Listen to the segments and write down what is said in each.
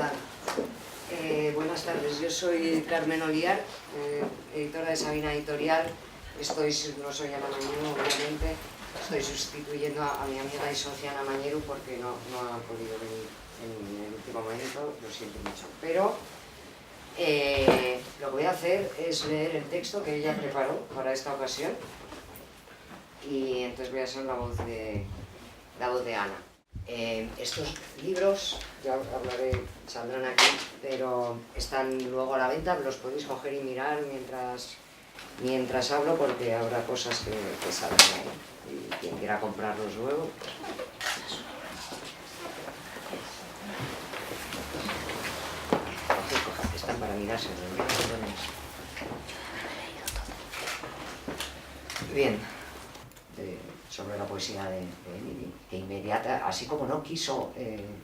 tal? Buenas tardes, yo soy Carmen Oliar, editora de Sabina Editorial. No soy Ana Mañero, obviamente. Estoy sustituyendo a mi amiga y socia Ana Mañero porque no ha podido venir en el último momento, lo siento mucho. Pero lo que voy a hacer es leer el texto que ella preparó para esta ocasión y entonces voy a ser la voz de Ana. Estos libros, ya hablaré, saldrán aquí, pero están luego a la venta, los podéis coger y mirar mientras hablo porque habrá cosas que saldrán ahí. Y quien quiera comprarlos luego, están para mirarse. Bien. Sobre la poesía de Emily, que inmediata, así como no quiso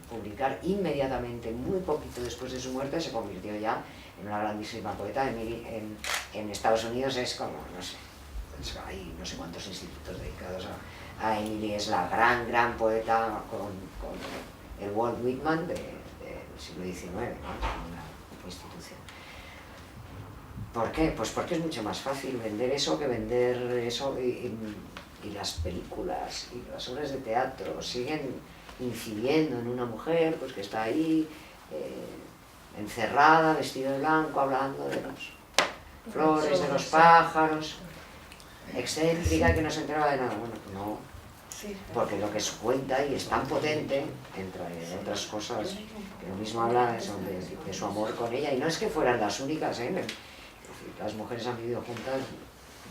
publicar inmediatamente, muy poquito después de su muerte, se convirtió ya en una grandísima poeta. Emily en Estados Unidos es como, no sé, hay no sé cuántos institutos dedicados a Emily, es la gran poeta con el Walt Whitman del siglo XIX, ¿no? Una institución. ¿Por qué? Pues porque es mucho más fácil vender eso que vender eso y las películas y las obras de teatro siguen incidiendo en una mujer pues que está ahí encerrada, vestida de blanco, hablando de las flores, de los pájaros, excéntrica, que no se enteraba de nada. Bueno, pues no, porque lo que se cuenta y es tan potente, entre otras cosas, que lo mismo habla de su amor con ella, y no es que fueran las únicas, las mujeres han vivido juntas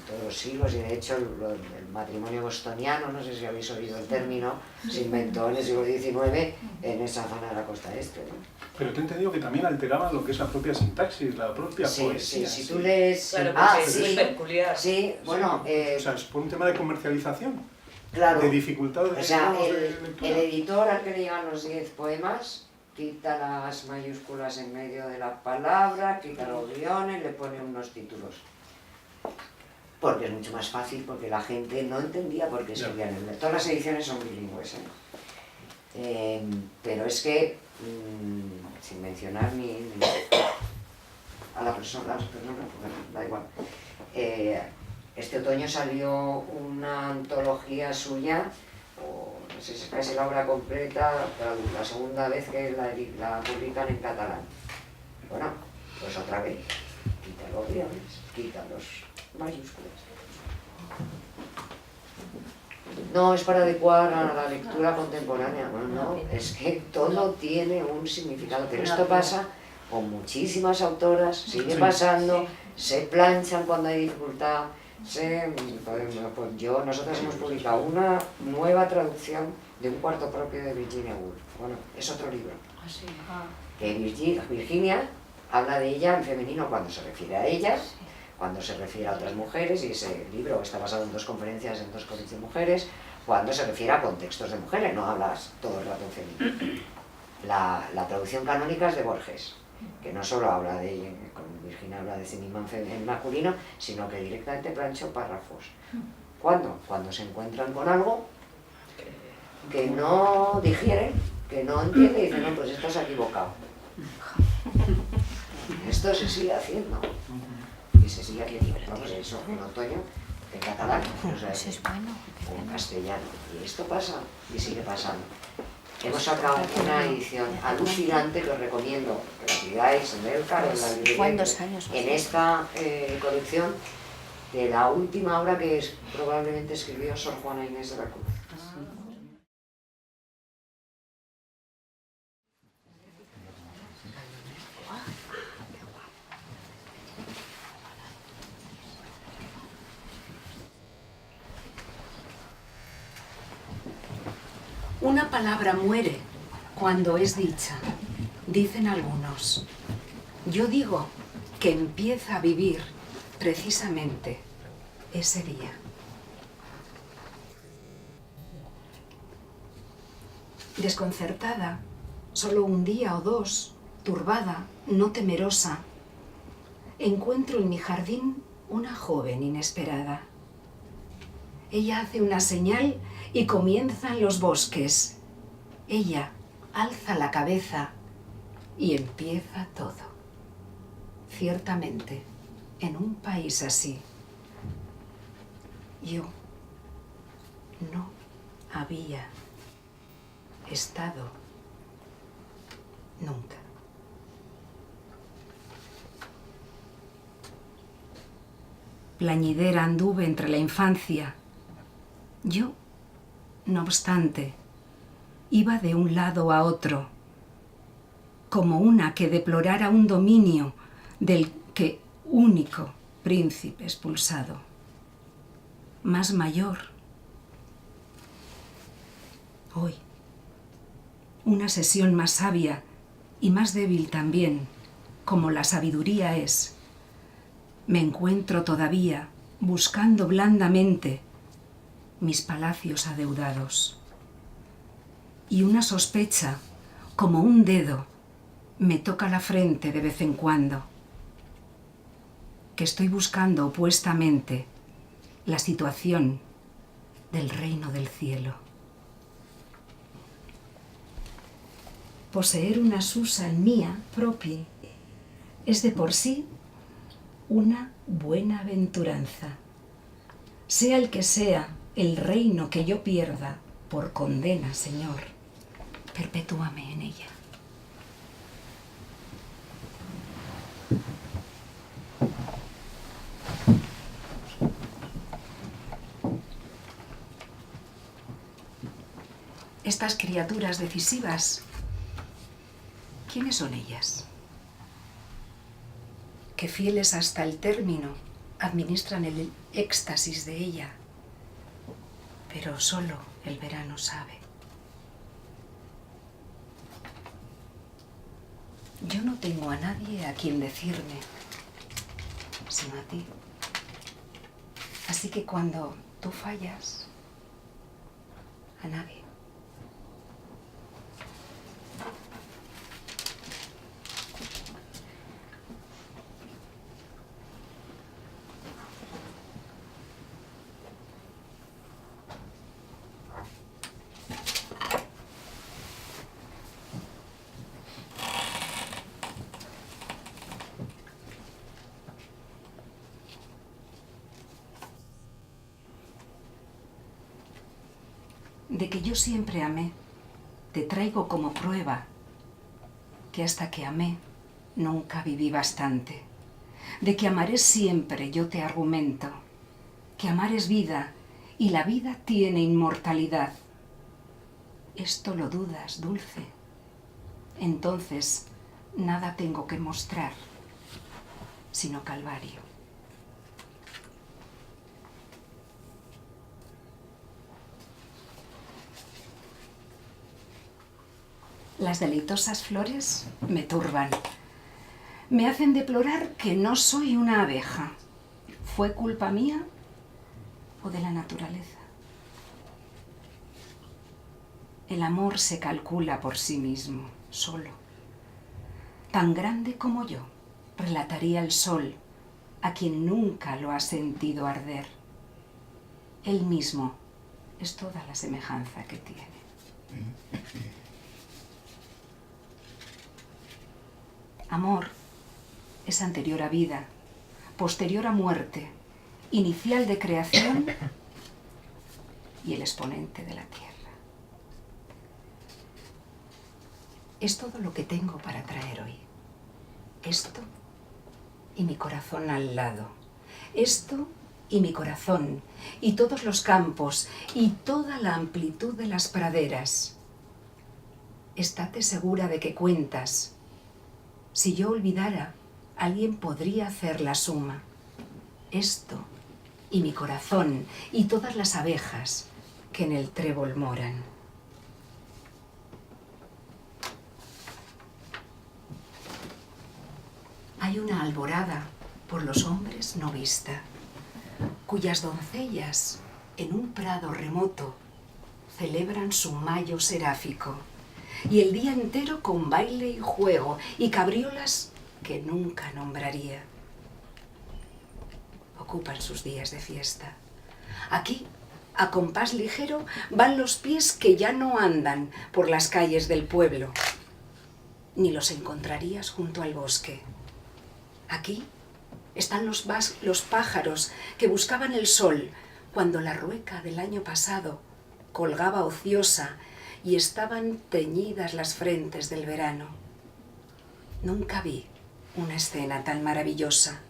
todos los siglos, y de hecho el matrimonio bostoniano, no sé si habéis oído el término, se inventó en el siglo XIX en esa zona de la costa este, ¿no? Pero te he entendido que también alteraban lo que es la propia sintaxis, la propia poesía. Sí, si tú lees... Claro, sí, es peculiar. Sí, bueno... o sea, es por un tema de comercialización, claro, de dificultad de, o sea, de lectura. El editor al que le llegan los 10 poemas quita las mayúsculas en medio de la palabra, quita los guiones, le pone unos títulos. Porque es mucho más fácil, porque la gente no entendía por qué escribían en inglés. Todas las ediciones son bilingües, pero es que, sin mencionar a la persona, porque da igual, este otoño salió una antología suya, o no sé si es casi la obra completa, la segunda vez que la publican en catalán. Bueno, pues otra vez, quita los guiones, quita los mayúsculas. No es para adecuar a la lectura contemporánea, no, es que todo tiene un significado, pero esto pasa con muchísimas autoras, sigue pasando, se planchan cuando hay dificultad, nosotros hemos publicado una nueva traducción de un cuarto propio de Virginia Woolf, bueno, es otro libro, que Virginia habla de ella en femenino cuando se refiere a ella, cuando se refiere a otras mujeres, y ese libro está basado en 2 conferencias en 2 colegios de mujeres, cuando se refiere a contextos de mujeres, no hablas todo el rato en femenino. La traducción canónica es de Borges, que no solo habla de ella, con Virginia habla de sí misma en masculino, sino que directamente planchó párrafos. ¿Cuándo? Cuando se encuentran con algo que no digieren, que no entienden, y dicen, no, pues esto se ha equivocado. Esto se sigue haciendo. Y se sigue aquí, vamos, eso en otoño, en catalán, o sea, en castellano. Y esto pasa y sigue pasando. Hemos sacado una edición alucinante que os recomiendo que la pidáis en Elcar, en la librería, en esta colección, de la última obra que probablemente escribió Sor Juana Inés de la Cruz. Una palabra muere cuando es dicha, dicen algunos. Yo digo que empieza a vivir precisamente ese día. Desconcertada, solo un día o 2, turbada, no temerosa, encuentro en mi jardín una joven inesperada. Ella hace una señal y comienzan los bosques. Ella alza la cabeza Y empieza todo. Ciertamente, en un país así, yo no había estado nunca. Plañidera anduve entre la infancia. Yo, no obstante, iba de un lado a otro, como una que deplorara un dominio del que único príncipe expulsado, más mayor. Hoy, una sesión más sabia y más débil también, como la sabiduría es, me encuentro todavía buscando blandamente mis palacios adeudados. Y una sospecha, como un dedo, me toca la frente de vez en cuando, que estoy buscando opuestamente la situación del reino del cielo. Poseer una Susan mía propia es de por sí una buena aventuranza. Sea el que sea el reino que yo pierda por condena, Señor, perpetúame en ella. Estas criaturas decisivas, ¿quiénes son ellas? Que fieles hasta el término administran el éxtasis de ella, pero solo el verano sabe. Yo no tengo a nadie a quien decirme, sino a ti. Así que cuando tú fallas, a nadie. De que yo siempre amé, te traigo como prueba que hasta que amé nunca viví bastante. De que amaré siempre, yo te argumento, que amar es vida y la vida tiene inmortalidad. Esto lo dudas, dulce. Entonces nada tengo que mostrar, sino calvario. Las deleitosas flores me turban. Me hacen deplorar que no soy una abeja. ¿Fue culpa mía o de la naturaleza? El amor se calcula por sí mismo, solo. Tan grande como yo, relataría el sol, a quien nunca lo ha sentido arder. Él mismo es toda la semejanza que tiene. Amor es anterior a vida, posterior a muerte, inicial de creación y el exponente de la tierra. Es todo lo que tengo para traer hoy. Esto y mi corazón al lado. Esto y mi corazón, y todos los campos, y toda la amplitud de las praderas. Estate segura de que cuentas. Si yo olvidara, alguien podría hacer la suma. Esto y mi corazón, y todas las abejas que en el trébol moran. Hay una alborada por los hombres no vista, cuyas doncellas en un prado remoto celebran su mayo seráfico, y el día entero con baile y juego y cabriolas que nunca nombraría. Ocupan sus días de fiesta. Aquí, a compás ligero, van los pies que ya no andan por las calles del pueblo. ni los encontrarías junto al bosque. Aquí están los pájaros que buscaban el sol cuando la rueca del año pasado colgaba ociosa y estaban teñidas las frentes del verano. Nunca vi una escena tan maravillosa,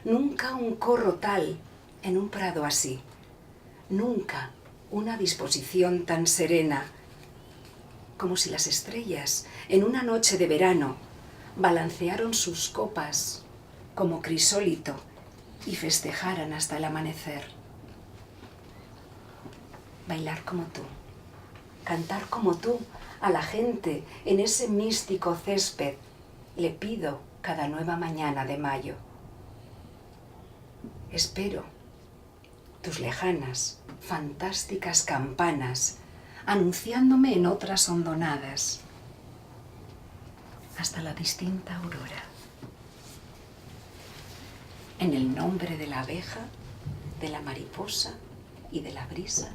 nunca un corro tal en un prado así, nunca una disposición tan serena, como si las estrellas en una noche de verano balancearon sus copas como crisólito y festejaran hasta el amanecer. Bailar como tú, cantar como tú a la gente en ese místico césped, le pido cada nueva mañana de mayo. Espero tus lejanas, fantásticas campanas anunciándome en otras hondonadas hasta la distinta aurora. En el nombre de la abeja, de la mariposa y de la brisa,